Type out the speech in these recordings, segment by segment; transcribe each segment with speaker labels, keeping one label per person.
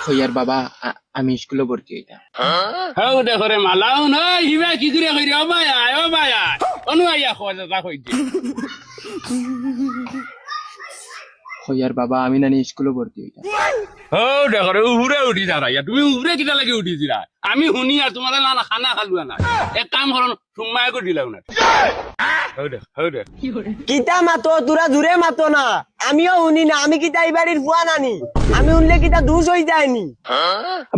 Speaker 1: হইয়ার বাবা আমি স্কুলে ভর্তি হইতাম।
Speaker 2: হাও দেখো রে মালাও নয় হিবা কি করে কইরে ও ভাই অনু আইয়া খোঁজা তা কইতে
Speaker 1: হইয়ার বাবা আমি নানি স্কুলে ভর্তি হইতাম।
Speaker 2: হাও দেখো রে উড়ে উঠি যারা তুমি উড়ে কিটা লাগি উঠিছিলা আমি শুনি আর তোমার না খানা খালু না এক কাম করন সুমায় করে দিলাও না হাও দেখ
Speaker 3: কিতা মাতো তোরা জুড়ে মাতো না আমিও শুনি না আমি কিতা এই বাড়ির বুয়া নানি আমি শুনলে কিতা দুষ হয়ে যায়নি।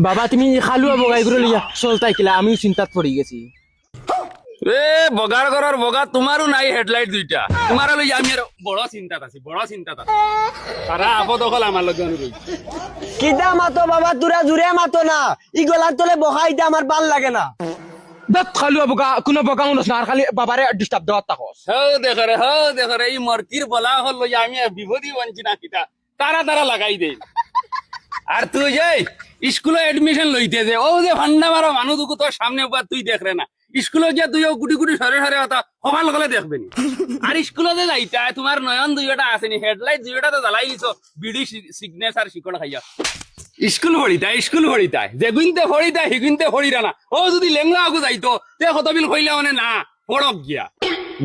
Speaker 1: বাবা তুমি খালুয়া বগাই করে লইয়া চলতাই কিলা আমিও চিন্তাত পড়ি গেছি।
Speaker 2: এ বগার ঘরের বগা তোমারও নাই হেডলাইট দুইটা তোমার লই আমি আর বড় চিন্তাত আছি সারা আপদ হল আমার লগে অনুরোধ
Speaker 3: কিতা মাতো বাবা তোরা জুড়ে মাতো না ই গলার তলে বহাইতে আমার ভাল লাগে না।
Speaker 1: দেখ খালুয়া বগা কোনো বগা মানুষ না আর খালি বাবারে ডিস্টার্ব দেওয়ার তাকস।
Speaker 2: হাও দেখো রে এই মর্কির বলা হল লই আমি আর বিপদই বঞ্চি না কিটা তারা লাগাই দে আর তুই যাই স্কুলে এডমিশন লইতে যে ও যে ভান্ডা মারা মানুষ তোর সামনে উপর তুই দেখ রে না স্কুলে যে তুই গুটি গুটি সরে হতা সকাল সকালে দেখবে নি আর স্কুলে যে যাইতা তোমার নয়ন দুইটা আসেনি হেডলাইট দুইটা তো জ্বালাই দিছ বিডি সিগনেচার শিকড় খাইয়া স্কুল ভরিতাই যে গুনতে ভরিতাই হিগুনতে ভরিরা না ও যদি লেংলা আগু যাইতো তে কতবিল কইলে মানে না পড়ক গিয়া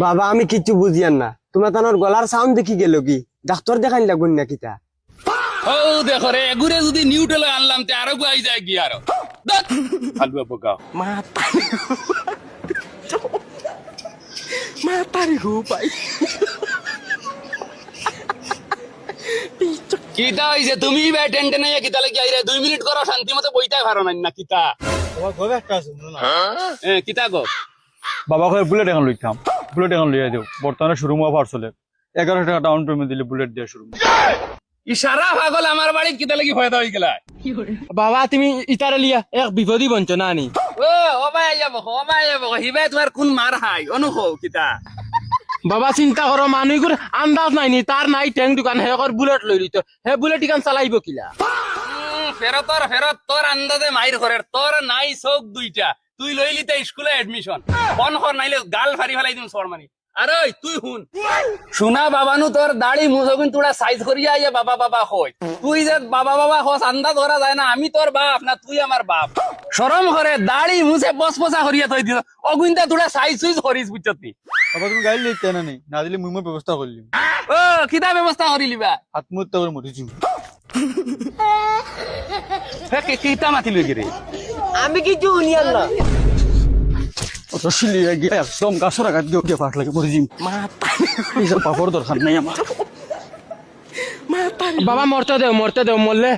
Speaker 3: বাবা আমি কিচ্ছু বুঝিয়ান না তোমরা তানোর গলার সাউন্ড দেখি গেল কি ডাক্তার দেখাইন লাগুন না কিতা।
Speaker 2: ও দেখো রে এগুরে যদি নিউট্রাল আনলাম তে আরো গাই যায় গিয়া আরো হালুয়া পোকা
Speaker 1: মাতারি গো ভাই
Speaker 2: কিতা হইছে তুমি ভাই টেনশন নাই কিতা লাগি আইরে 2 মিনিট করো শান্তি মতে বইতাই পারো না কিতা
Speaker 4: বাবা গবে একটা শুনো না
Speaker 2: কিতা গো
Speaker 4: বাবা কয় বুলেট এখন লইয়া দেও বর্তমানে শোরুম অফার চলে 1100 টাকা ডাউন পেমেন্ট দিলে বুলেট দিয়ে শুরু।
Speaker 2: ইশারা পাগল আমার বাড়ি কিতা লাগি ফায়দা হই গেলা
Speaker 1: বাবা তুমি ইতারে লিয়া এক বিপদই বঞ্চ না নি
Speaker 2: ও ভাই আইয়া বকো হিবাই তোমার কোন মার হাই অনুখো কিতা
Speaker 1: বাবা চিন্তা করো মানুষগুর আন্দাজ নাই নি তার নাই ট্যাঙ্ক দোকান হে বুলেট লই লিত হে বুলেট দোকান চালাইব কিলা
Speaker 2: ফেরত তোর আন্দাজে মাইর ঘরের তোর নাই চোখ দুইটা তুই লইলি তে স্কুলে এডমিশন ফোন কর নাইলে গাল ফারি ফেলাই দিম শর্মানি আরে তুই হুন শোনা বাবানু তোর দাড়ি মুছবিন তোরা সাইজ করিয়া আইয়া বাবা কই তুই যে বাবা হস আন্দাজ করা যায় না আমি তোর বাপ না তুই আমার বাপ শরম করে দাড়ি মুছে বসপসা করিয়া থই দিছ অগুইন্দা তোরা সাইজ সুইজ করিস বুঝছতি
Speaker 4: বাবা তুমি গাড়ি লইতে না নেই না দিলে মুই ব্যবস্থা করলি
Speaker 2: ও কিতা ব্যবস্থা করিলিবা
Speaker 4: হাত মুত করে মরিছি
Speaker 2: হে কিতা মাতি লই গরে
Speaker 3: আমি কিছু শুনিয়ান না
Speaker 4: রশি লিয়ে গিয়ে একদম গাছর আঘাত দিয়ে পাট লাগে মরিছি এইসব পাপড় দরকার নাই আমার।
Speaker 1: বাবা মরতে দেও মরলে